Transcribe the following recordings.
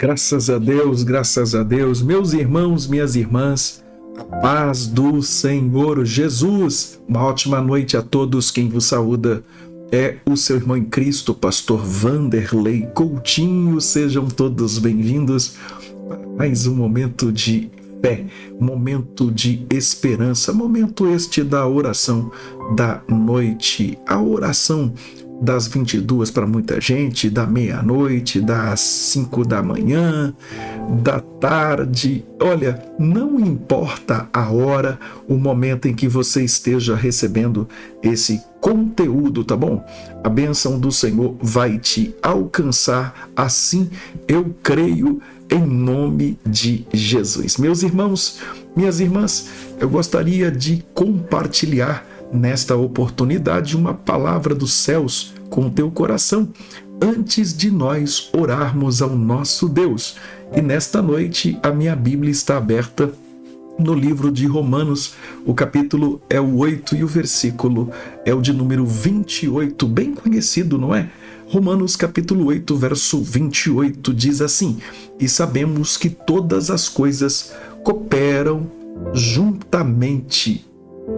Graças a Deus, meus irmãos, minhas irmãs, a paz do Senhor Jesus. Uma ótima noite a todos. Quem vos saúda é o seu irmão em Cristo, pastor Vanderlei Coutinho. Sejam todos bem-vindos para mais um momento de fé, momento de esperança, momento este da oração da noite, a oração das 22 para muita gente, da meia-noite, das 5 da manhã, da tarde. Olha, não importa a hora, o momento em que você esteja recebendo esse conteúdo, tá bom? A bênção do Senhor vai te alcançar, assim eu creio, em nome de Jesus. Meus irmãos, minhas irmãs, eu gostaria de compartilhar nesta oportunidade uma palavra dos céus com o teu coração, antes de nós orarmos ao nosso Deus. E nesta noite a minha Bíblia está aberta no livro de Romanos, o capítulo é o 8 e o versículo é o de número 28, bem conhecido, não é? Romanos capítulo 8, verso 28 diz assim: e sabemos que todas as coisas cooperam juntamente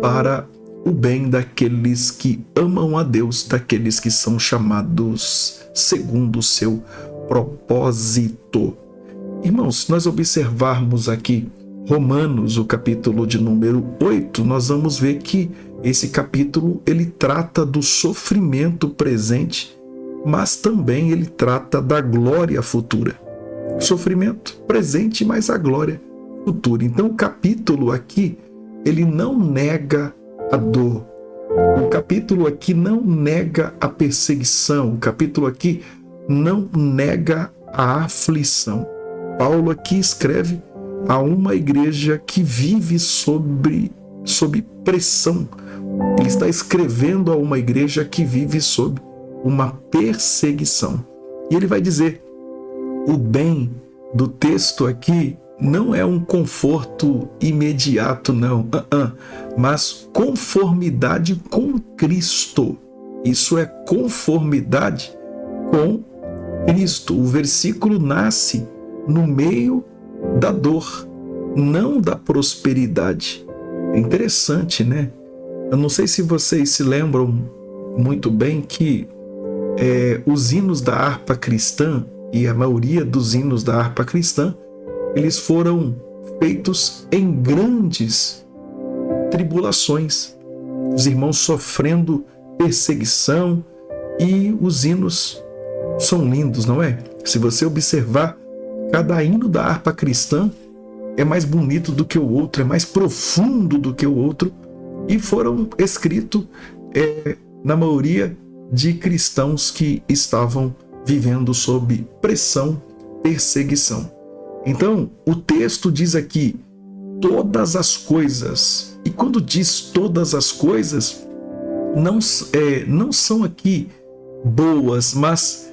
para o bem daqueles que amam a Deus, daqueles que são chamados segundo o seu propósito. Irmãos, se nós observarmos aqui Romanos, o capítulo de número 8, nós vamos ver que esse capítulo ele trata do sofrimento presente, mas também ele trata da glória futura. Sofrimento presente, mas a glória futura. Então o capítulo aqui, ele não nega a dor. O capítulo aqui não nega a perseguição. O capítulo aqui não nega a aflição. Paulo aqui escreve a uma igreja que vive sob pressão. Ele está escrevendo a uma igreja que vive sob uma perseguição. E ele vai dizer, o bem do texto aqui não é um conforto imediato, não, mas conformidade com Cristo. Isso é conformidade com Cristo. O versículo nasce no meio da dor, não da prosperidade. É interessante, né? Eu não sei se vocês se lembram muito bem que os hinos da harpa cristã, e a maioria dos hinos da harpa cristã, eles foram feitos em grandes tribulações, os irmãos sofrendo perseguição, e os hinos são lindos, não é? Se você observar, cada hino da harpa cristã é mais bonito do que o outro, é mais profundo do que o outro, e foram escritos na maioria de cristãos que estavam vivendo sob pressão, perseguição. Então, o texto diz aqui, todas as coisas, e quando diz todas as coisas, não são aqui boas, mas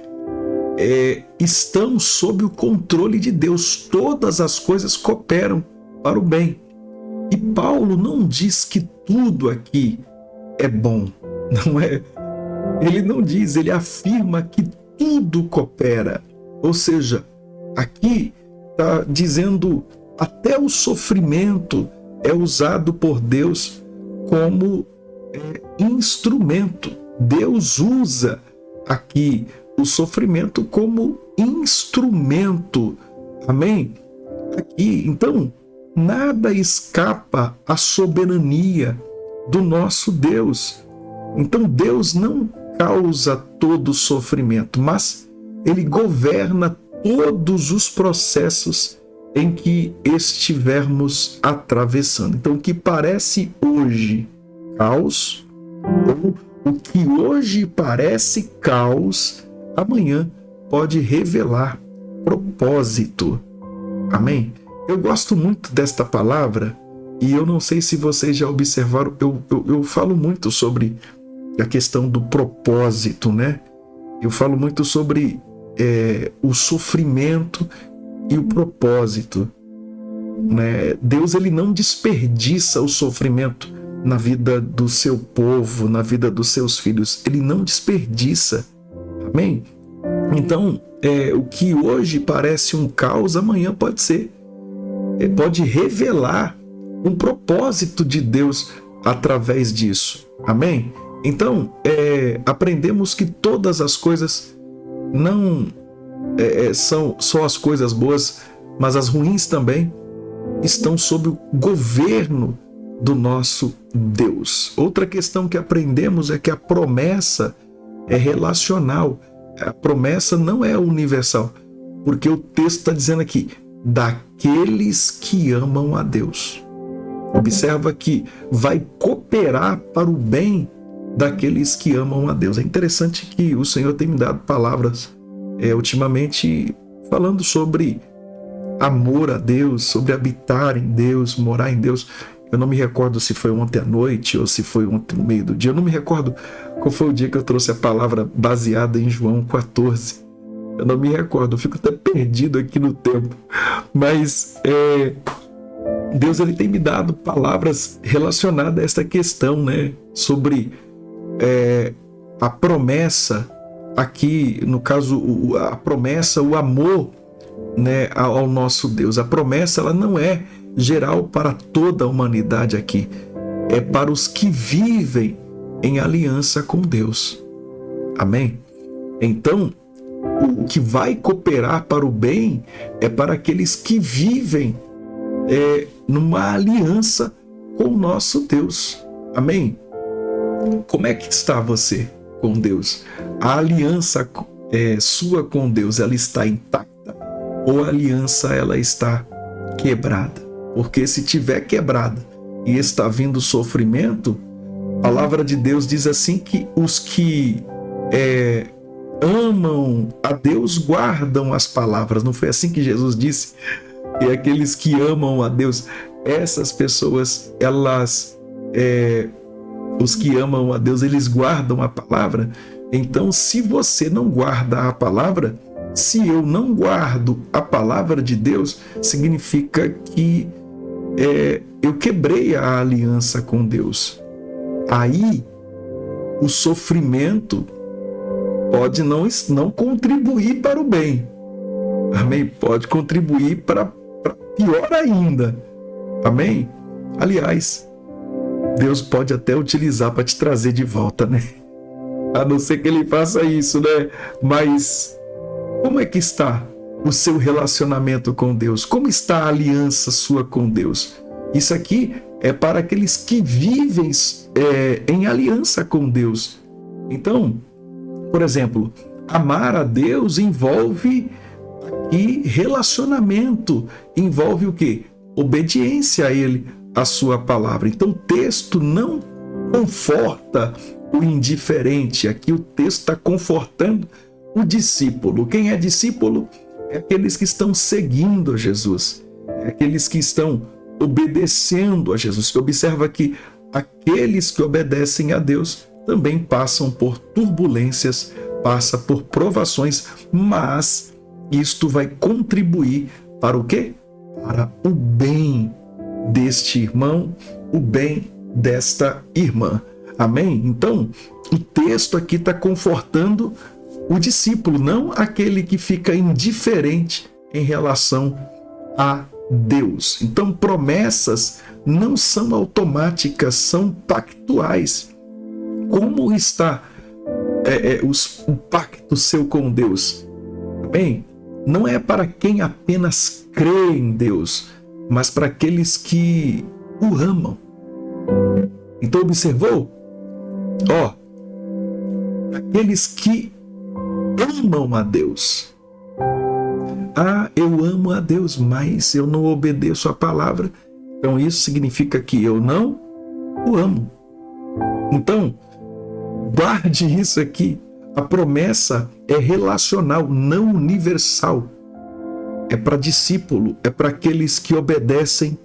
estão sob o controle de Deus. Todas as coisas cooperam para o bem. E Paulo não diz que tudo aqui é bom, não é? Ele não diz, ele afirma que tudo coopera. Ou seja, aqui está dizendo até o sofrimento é usado por Deus como instrumento. Deus usa aqui o sofrimento como instrumento. Amém? Aqui, então, nada escapa à soberania do nosso Deus. Então, Deus não causa todo sofrimento, mas Ele governa todos os processos em que estivermos atravessando. Então, o que parece hoje caos, ou o que hoje parece caos, amanhã pode revelar propósito. Amém? Eu gosto muito desta palavra, e eu não sei se vocês já observaram, eu falo muito sobre a questão do propósito, né? Eu falo muito sobre o sofrimento e o propósito, né? Deus, ele não desperdiça o sofrimento na vida do seu povo, na vida dos seus filhos. Ele não desperdiça. Amém? Então, o que hoje parece um caos, amanhã pode ser. Pode revelar um propósito de Deus através disso. Amém? Então, aprendemos que todas as coisas não são só as coisas boas, mas as ruins também estão sob o governo do nosso Deus. Outra questão que aprendemos é que a promessa é relacional. A promessa não é universal, porque o texto está dizendo aqui, daqueles que amam a Deus. Observa que vai cooperar para o bem daqueles que amam a Deus. É interessante que o Senhor tem me dado palavras ultimamente falando sobre amor a Deus, sobre habitar em Deus, morar em Deus. Eu não me recordo se foi ontem à noite ou se foi ontem no meio do dia. Eu não me recordo qual foi o dia que eu trouxe a palavra baseada em João 14. Eu não me recordo, eu fico até perdido aqui no tempo. Mas Deus ele tem me dado palavras relacionadas a esta questão, né? Sobre a promessa aqui, no caso, a promessa, o amor, né, ao nosso Deus. A promessa ela não é geral para toda a humanidade aqui. É para os que vivem em aliança com Deus. Amém? Então, o que vai cooperar para o bem é para aqueles que vivem numa aliança com o nosso Deus. Amém? Como é que está você com Deus? A aliança sua com Deus, ela está intacta? Ou a aliança ela está quebrada? Porque se tiver quebrada e está vindo sofrimento, a palavra de Deus diz assim que os que amam a Deus guardam as palavras. Não foi assim que Jesus disse? E aqueles que amam a Deus, essas pessoas, os que amam a Deus, eles guardam a palavra. Então, se você não guarda a palavra, se eu não guardo a palavra de Deus, significa que eu quebrei a aliança com Deus. Aí, o sofrimento pode não contribuir para o bem. Amém? Pode contribuir para pior ainda. Amém? Aliás, Deus pode até utilizar para te trazer de volta, né? A não ser que Ele faça isso, né? Mas como é que está o seu relacionamento com Deus? Como está a aliança sua com Deus? Isso aqui é para aqueles que vivem em aliança com Deus. Então, por exemplo, amar a Deus envolve aqui relacionamento, envolve o quê? Obediência a Ele, a sua palavra. Então o texto não conforta o indiferente, aqui o texto está confortando o discípulo. Quem é discípulo? É aqueles que estão seguindo a Jesus, é aqueles que estão obedecendo a Jesus. Observa que aqueles que obedecem a Deus também passam por turbulências, passam por provações, mas isto vai contribuir para o quê? Para o bem deste irmão, o bem desta irmã. Amém? Então, o texto aqui está confortando o discípulo, não aquele que fica indiferente em relação a Deus. Então, promessas não são automáticas, são pactuais. Como está o pacto seu com Deus? Bem, não é para quem apenas crê em Deus, mas para aqueles que o amam. Então, observou? Aqueles que amam a Deus. Eu amo a Deus, mas eu não obedeço a palavra. Então, isso significa que eu não o amo. Então, guarde isso aqui. A promessa é relacional, não universal. É para discípulo, é para aqueles que obedecem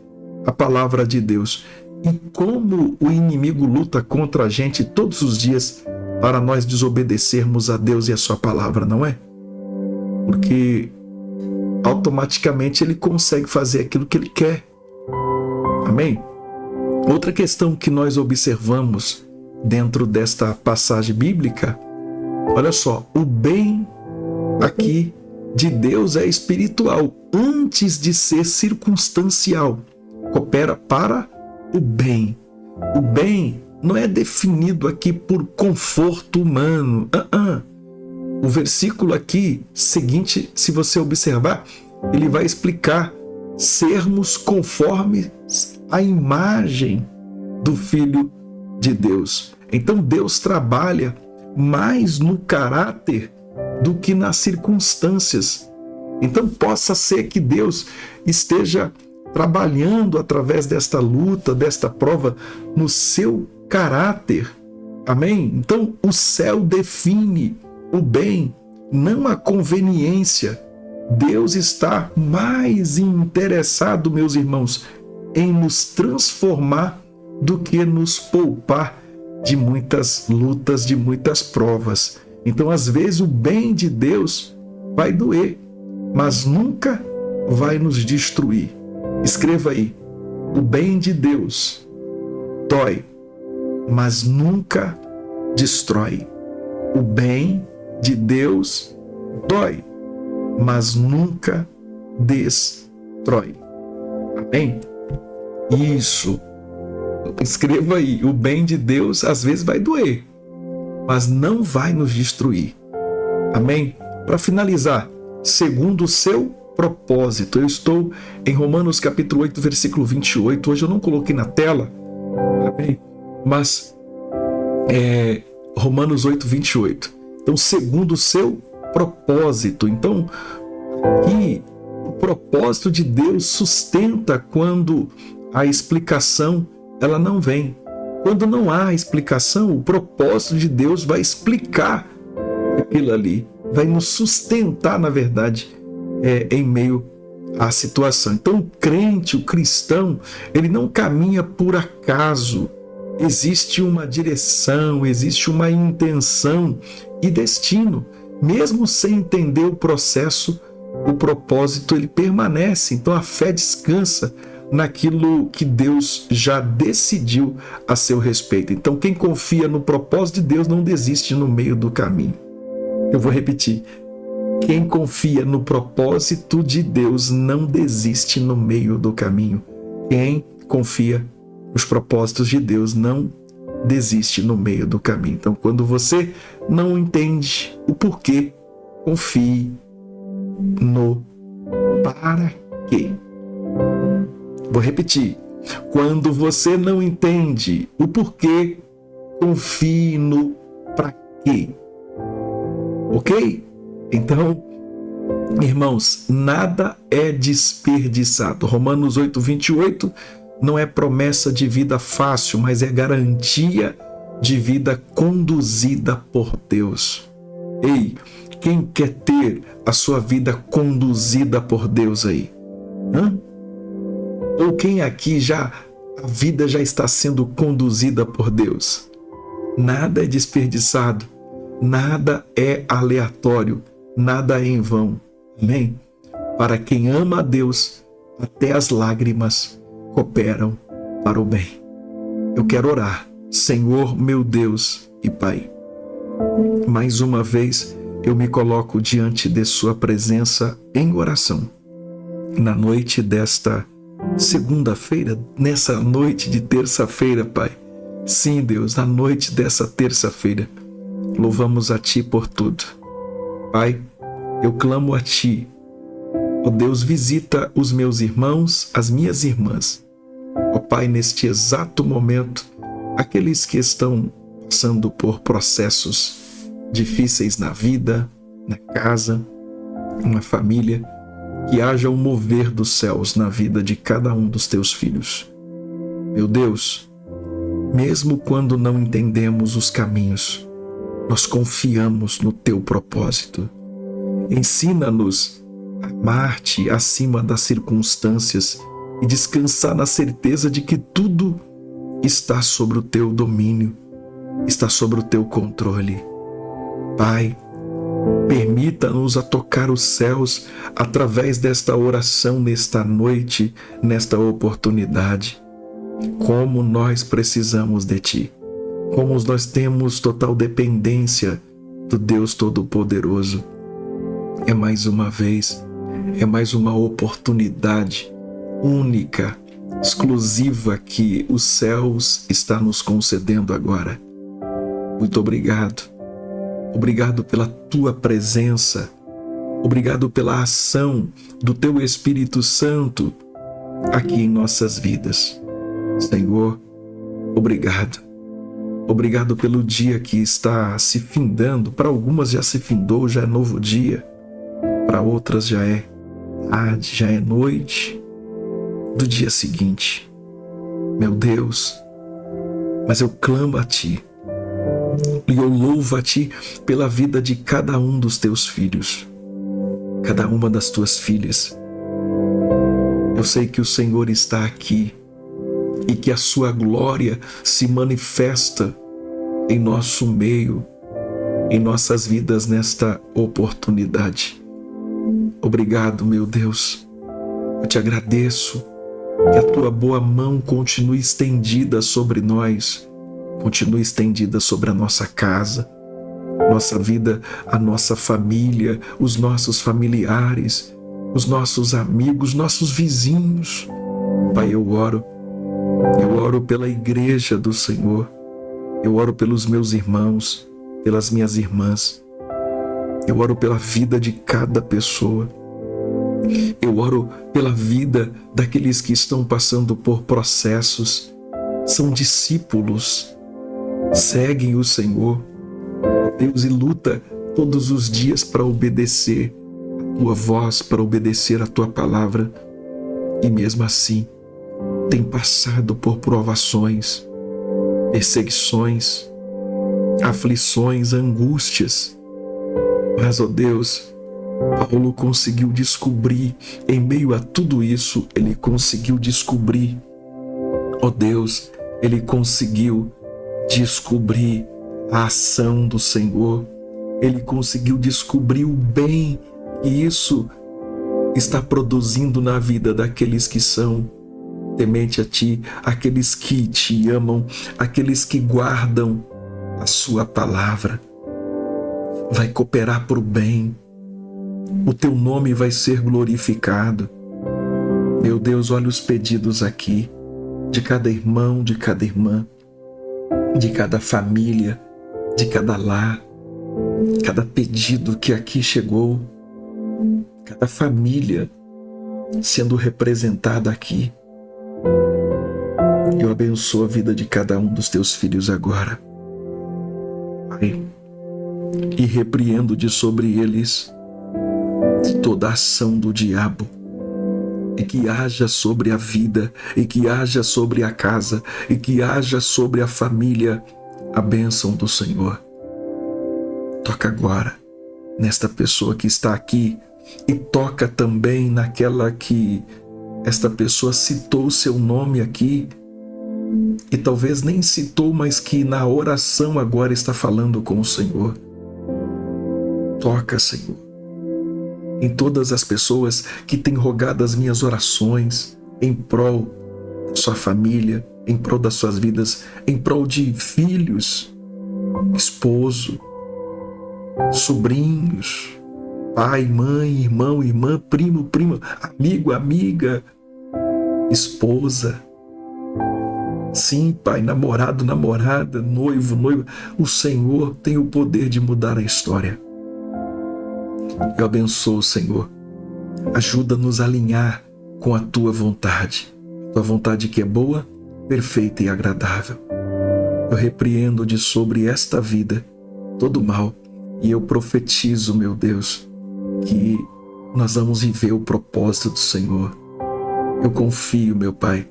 a palavra de Deus. E como o inimigo luta contra a gente todos os dias para nós desobedecermos a Deus e a sua palavra, não é? Porque automaticamente ele consegue fazer aquilo que ele quer. Amém? Outra questão que nós observamos dentro desta passagem bíblica, olha só, o bem aqui de Deus é espiritual, antes de ser circunstancial. Coopera para o bem. O bem não é definido aqui por conforto humano. O versículo aqui seguinte, se você observar, ele vai explicar sermos conformes à imagem do Filho de Deus. Então Deus trabalha mais no caráter do que nas circunstâncias. Então possa ser que Deus esteja trabalhando através desta luta, desta prova, no seu caráter. Amém? Então o céu define o bem, não a conveniência. Deus está mais interessado, meus irmãos, em nos transformar do que nos poupar de muitas lutas, de muitas provas. Então, às vezes, o bem de Deus vai doer, mas nunca vai nos destruir. Escreva aí: o bem de Deus dói, mas nunca destrói. O bem de Deus dói, mas nunca destrói. Amém? Isso. Escreva aí: o bem de Deus às vezes vai doer, mas não vai nos destruir. Amém? Para finalizar, segundo o seu propósito, eu estou em Romanos capítulo 8, versículo 28. Hoje eu não coloquei na tela, amém? Mas Romanos 8, 28. Então, segundo o seu propósito. Então, aqui, o propósito de Deus sustenta quando a explicação ela não vem. Quando não há explicação, o propósito de Deus vai explicar aquilo ali, vai nos sustentar, na verdade, em meio à situação. Então, o crente, o cristão, ele não caminha por acaso. Existe uma direção, existe uma intenção e destino. Mesmo sem entender o processo, o propósito ele permanece. Então, a fé descansa naquilo que Deus já decidiu a seu respeito. Então, quem confia no propósito de Deus não desiste no meio do caminho. Eu vou repetir. Quem confia no propósito de Deus não desiste no meio do caminho. Quem confia nos propósitos de Deus não desiste no meio do caminho. Então, quando você não entende o porquê, confie no para quê. Vou repetir. Quando você não entende o porquê, confie no para quê. Ok? Então, irmãos, nada é desperdiçado. Romanos 8, 28 não é promessa de vida fácil, mas é garantia de vida conduzida por Deus. Ei, quem quer ter a sua vida conduzida por Deus aí? Ou quem aqui a vida já está sendo conduzida por Deus? Nada é desperdiçado, nada é aleatório, nada é em vão. Amém? Para quem ama a Deus, até as lágrimas cooperam para o bem. Eu quero orar. Senhor, meu Deus e Pai, mais uma vez eu me coloco diante de sua presença em oração. Na noite desta segunda-feira, nessa noite de terça-feira, Pai. Sim, Deus, na noite dessa terça-feira, louvamos a Ti por tudo. Pai, eu clamo a Ti. Ó Deus, visita os meus irmãos, as minhas irmãs. Ó Pai, neste exato momento, aqueles que estão passando por processos difíceis na vida, na casa, na família, que haja um mover dos céus na vida de cada um dos Teus filhos. Meu Deus, mesmo quando não entendemos os caminhos, nós confiamos no Teu propósito. Ensina-nos a amar-Te acima das circunstâncias e descansar na certeza de que tudo está sobre o Teu domínio, está sobre o Teu controle. Pai, permita-nos a tocar os céus através desta oração nesta noite, nesta oportunidade. Como nós precisamos de Ti, como nós temos total dependência do Deus Todo-Poderoso. É mais uma vez, é mais uma oportunidade única, exclusiva que os céus está nos concedendo agora. Muito obrigado. Obrigado pela tua presença. Obrigado pela ação do teu Espírito Santo aqui em nossas vidas. Senhor, obrigado. Obrigado pelo dia que está se findando. Para algumas já se findou, já é novo dia. Para outras já é tarde, já é noite do dia seguinte. Meu Deus, mas eu clamo a Ti e eu louvo a Ti pela vida de cada um dos Teus filhos, cada uma das Tuas filhas. Eu sei que o Senhor está aqui e que a Sua glória se manifesta em nosso meio, em nossas vidas nesta oportunidade. Obrigado, meu Deus. Eu te agradeço que a Tua boa mão continue estendida sobre nós, continue estendida sobre a nossa casa, nossa vida, a nossa família, os nossos familiares, os nossos amigos, nossos vizinhos. Pai, eu oro pela igreja do Senhor, eu oro pelos meus irmãos, pelas minhas irmãs, eu oro pela vida de cada pessoa, eu oro pela vida daqueles que estão passando por processos, são discípulos, seguem o Senhor, Deus, e luta todos os dias para obedecer a Tua voz, para obedecer a Tua palavra, e mesmo assim tem passado por provações, perseguições, aflições, angústias. Mas, ó Deus, Paulo conseguiu descobrir, em meio a tudo isso, ele conseguiu descobrir, ó Deus, ele conseguiu descobrir a ação do Senhor, ele conseguiu descobrir o bem que isso está produzindo na vida daqueles que são temente a Ti, aqueles que Te amam, aqueles que guardam a Sua palavra. Vai cooperar para o bem, o Teu nome vai ser glorificado. Meu Deus, olha os pedidos aqui, de cada irmão, de cada irmã, de cada família, de cada lar, cada pedido que aqui chegou, cada família sendo representada aqui. Eu abençoo a vida de cada um dos Teus filhos agora, Pai, e repreendo de sobre eles toda a ação do diabo, e que haja sobre a vida, e que haja sobre a casa, e que haja sobre a família a bênção do Senhor. Toca agora nesta pessoa que está aqui, e toca também naquela que esta pessoa citou o seu nome aqui, e talvez nem citou, mas que na oração agora está falando com o Senhor. Toca, Senhor, em todas as pessoas que têm rogado as minhas orações em prol da sua família, em prol das suas vidas, em prol de filhos, esposo, sobrinhos, pai, mãe, irmão, irmã, primo, prima, amigo, amiga, esposa. Sim, Pai, namorado, namorada, noivo, noiva. O Senhor tem o poder de mudar a história. Eu abençoo, Senhor. Ajuda-nos a alinhar com a Tua vontade. Tua vontade que é boa, perfeita e agradável. Eu repreendo de sobre esta vida todo mal e eu profetizo, meu Deus, que nós vamos viver o propósito do Senhor. Eu confio, meu Pai.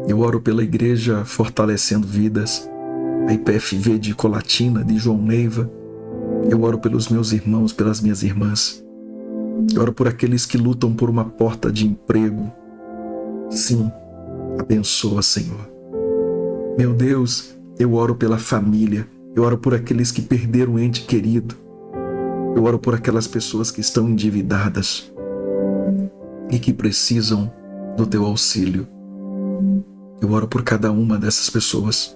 Eu oro pela igreja Fortalecendo Vidas, a IPFV de Colatina, de João Neiva. Eu oro pelos meus irmãos, pelas minhas irmãs. Eu oro por aqueles que lutam por uma porta de emprego. Sim, abençoa, Senhor. Meu Deus, eu oro pela família. Eu oro por aqueles que perderam um ente querido. Eu oro por aquelas pessoas que estão endividadas e que precisam do Teu auxílio. Eu oro por cada uma dessas pessoas.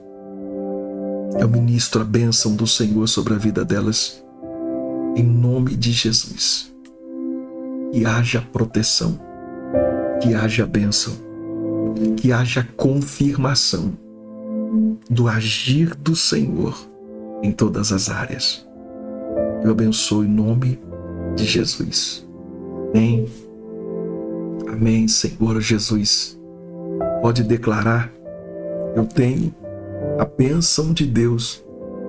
Eu ministro a bênção do Senhor sobre a vida delas, em nome de Jesus. que haja proteção, que haja bênção, que haja confirmação do agir do Senhor em todas as áreas. Eu abençoo em nome de Jesus. Amém. Amém, Senhor Jesus. Pode declarar: eu tenho a bênção de Deus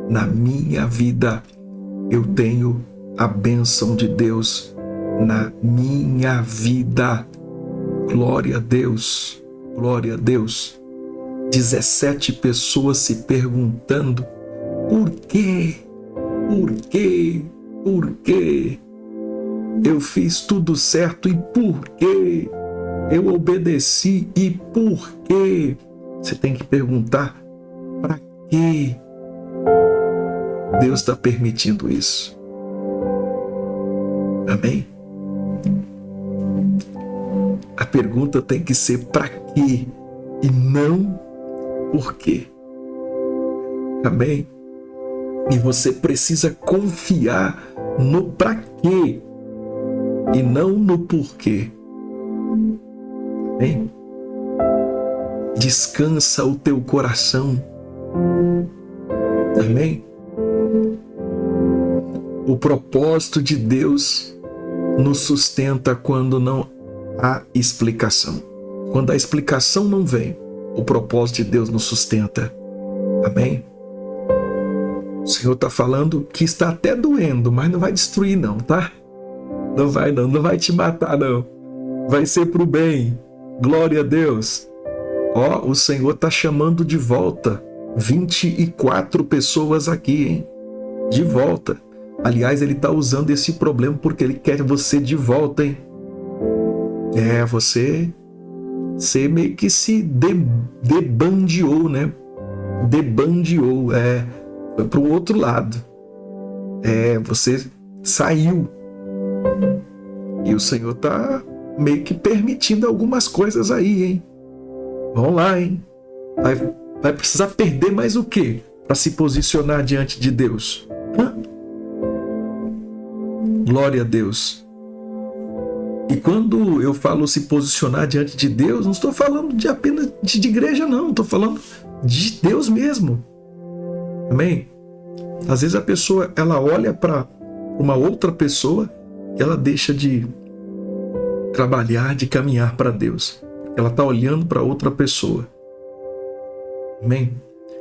na minha vida. Eu tenho a bênção de Deus na minha vida. Glória a Deus, glória a Deus. 17 pessoas se perguntando: por quê? Por quê? Por quê? Eu fiz tudo certo e por quê? Eu obedeci e por quê? Você tem que perguntar: para quê Deus está permitindo isso? Amém? A pergunta tem que ser para quê e não por quê. Amém? E você precisa confiar no para quê e não no porquê. Amém? Descansa o teu coração. Amém? O propósito de Deus nos sustenta quando não há explicação. Quando a explicação não vem, o propósito de Deus nos sustenta. Amém? O Senhor está falando que está até doendo, mas não vai destruir não, tá? Não vai não, não vai te matar não. Vai ser para o bem. Glória a Deus. Ó, o Senhor está chamando de volta 24 pessoas aqui, hein? De volta. Aliás, Ele está usando esse problema porque Ele quer você de volta, hein? Você meio que se debandeou, né? Debandeou, foi para o outro lado. Você saiu. E o Senhor está meio que permitindo algumas coisas aí, hein? Vamos lá, hein? Vai precisar perder mais o quê para se posicionar diante de Deus? Glória a Deus. E quando eu falo se posicionar diante de Deus, não estou falando apenas de igreja, não. Estou falando de Deus mesmo. Amém? Às vezes a pessoa, ela olha para uma outra pessoa e ela deixa de trabalhar, de caminhar para Deus. Ela está olhando para outra pessoa. Amém?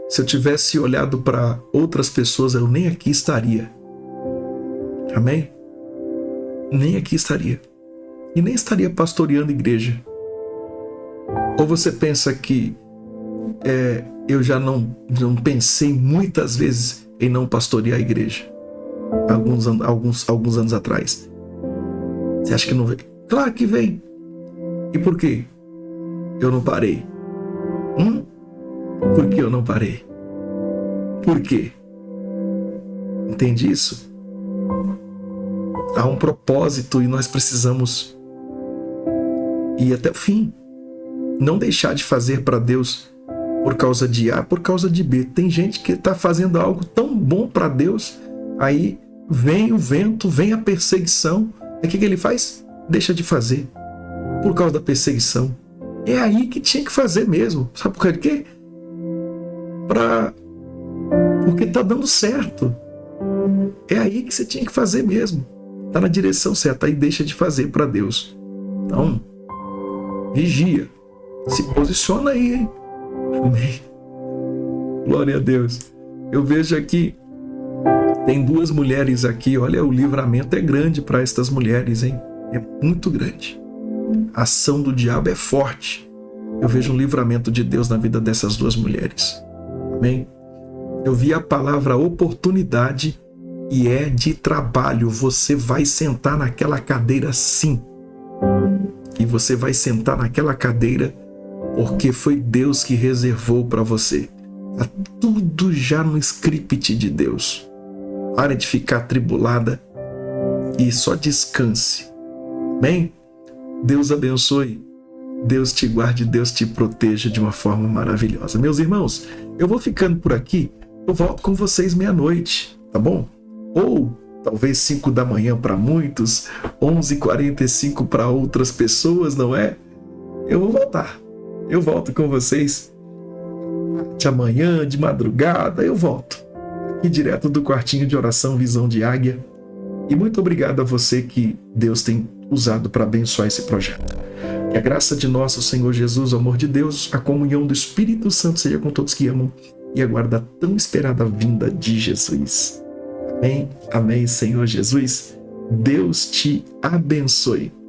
Se eu tivesse olhado para outras pessoas, eu nem aqui estaria. Amém? Nem aqui estaria. E nem estaria pastoreando igreja. Ou você pensa que eu já não pensei muitas vezes em não pastorear a igreja? Alguns anos atrás. Você acha que não vem? Claro que vem. E por quê? Eu não parei. Por que eu não parei? Por quê? Entende isso? Há um propósito e nós precisamos ir até o fim. Não deixar de fazer para Deus por causa de A, por causa de B. Tem gente que está fazendo algo tão bom para Deus, aí vem o vento, vem a perseguição. Aí o que ele faz? Deixa de fazer por causa da perseguição. É aí que tinha que fazer mesmo. Sabe por causa de quê? Porque está dando certo. É aí que você tinha que fazer mesmo. Está na direção certa. Aí deixa de fazer para Deus. Então, vigia. Se posiciona aí, hein? Amém. Glória a Deus. Eu vejo aqui, tem 2 mulheres aqui. Olha, o livramento é grande para estas mulheres, hein? É muito grande. A ação do diabo é forte. Eu vejo um livramento de Deus na vida dessas 2 mulheres. Amém? Eu vi a palavra oportunidade e é de trabalho. Você vai sentar naquela cadeira sim. E você vai sentar naquela cadeira porque foi Deus que reservou para você. Está tudo já no script de Deus. Pare de ficar atribulada e só descanse. Amém? Deus abençoe. Deus te guarde, Deus te proteja de uma forma maravilhosa. Meus irmãos, eu vou ficando por aqui. Eu volto com vocês meia-noite, tá bom? Ou talvez 5 da manhã para muitos, 11h45 para outras pessoas, não é? Eu vou voltar. Eu volto com vocês de amanhã, de madrugada, eu volto. Aqui direto do quartinho de oração Visão de Águia. E muito obrigado a você que Deus tem usado para abençoar esse projeto. Que a graça de nosso Senhor Jesus, o amor de Deus, a comunhão do Espírito Santo seja com todos que amam e aguardam a tão esperada vinda de Jesus. Amém, amém, Senhor Jesus. Deus te abençoe.